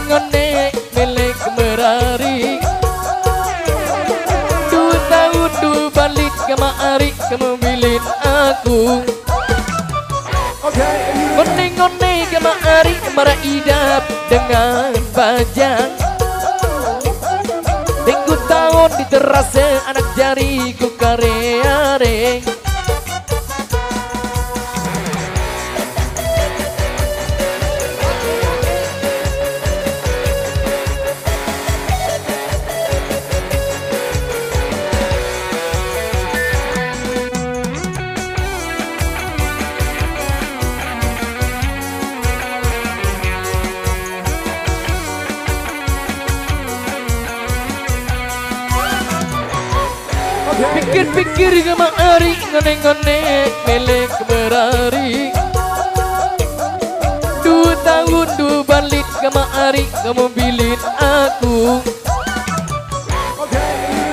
Ngone milik merari 2 tahun 2 balik kemari kamu bilin aku Ngone kemari marah idap dengan bajang 3 tahun diterasa anak jariku kare-areng Pikir-pikir kemari ngone-ngone milik berari 2 tahun 2 balik kemari kamu bilin aku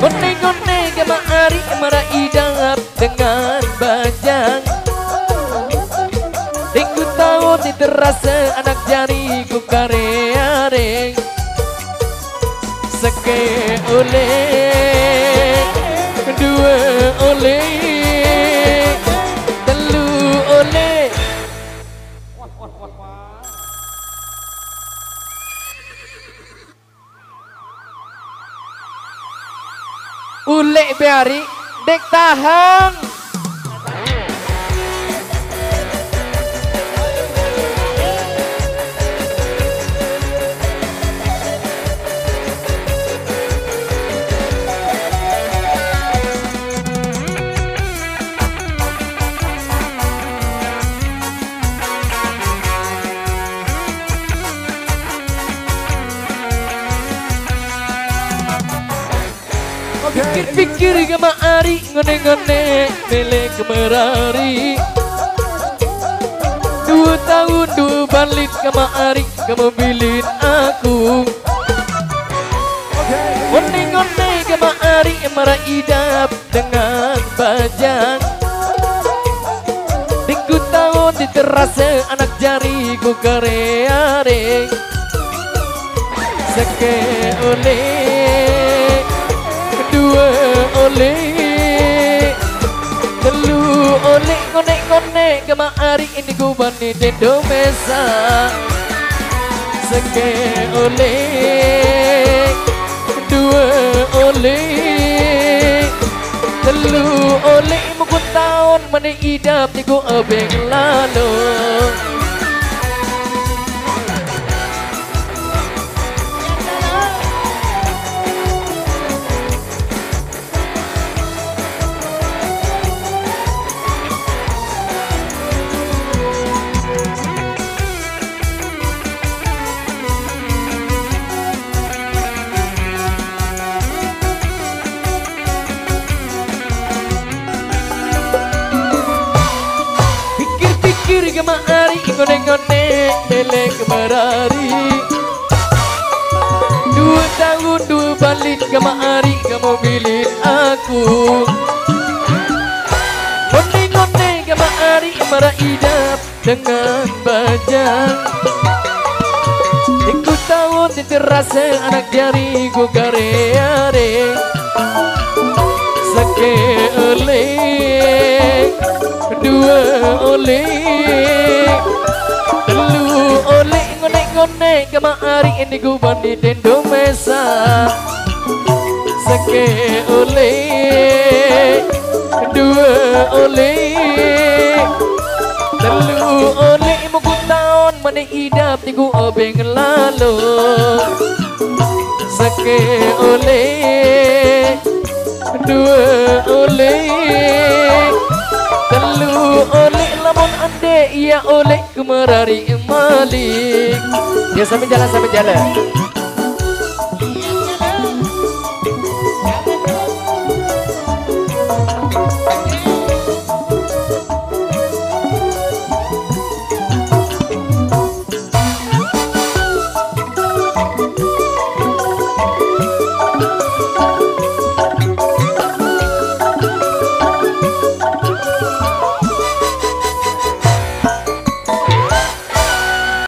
Ngone-ngone kemari marah idap dengan bajang 3 tahun diterasa anak jariku kare-areng Seke oleh 2 oleh 3 oleh Ulek biari dek tahan Pikir-pikir kemari ngone-ngone milik merari 2 tahun 2 balik kemari kamu bilin aku Ngone-ngone kemari marah idap dengan bajang 3 tahun diterasa anak jariku kare-areng Seke oleh 2 oleh 3 oleh ngone-ngone kemari ini ku bani dendo mesa Seke oleh 2 oleh 3 oleh mukut tahun mani idap niku abeng lalu kemari ngone-ngone milik merari 2 tahun 2 balik kemari kamu bilin aku Ngone-ngone kemari marah idap dengan bajang 3 tahun diterasa anak jariku kare-areng Seke oleh 2 oleh 3 oleh ngone-ngone kemari ini ku bani dendo mesa Seke oleh 2 oleh 3 oleh mukut tahun mani idap niku obeng lalu Seke oleh 2 oleh 3 oleh lamun ande iya oleh kemerari malik ya sampai jalan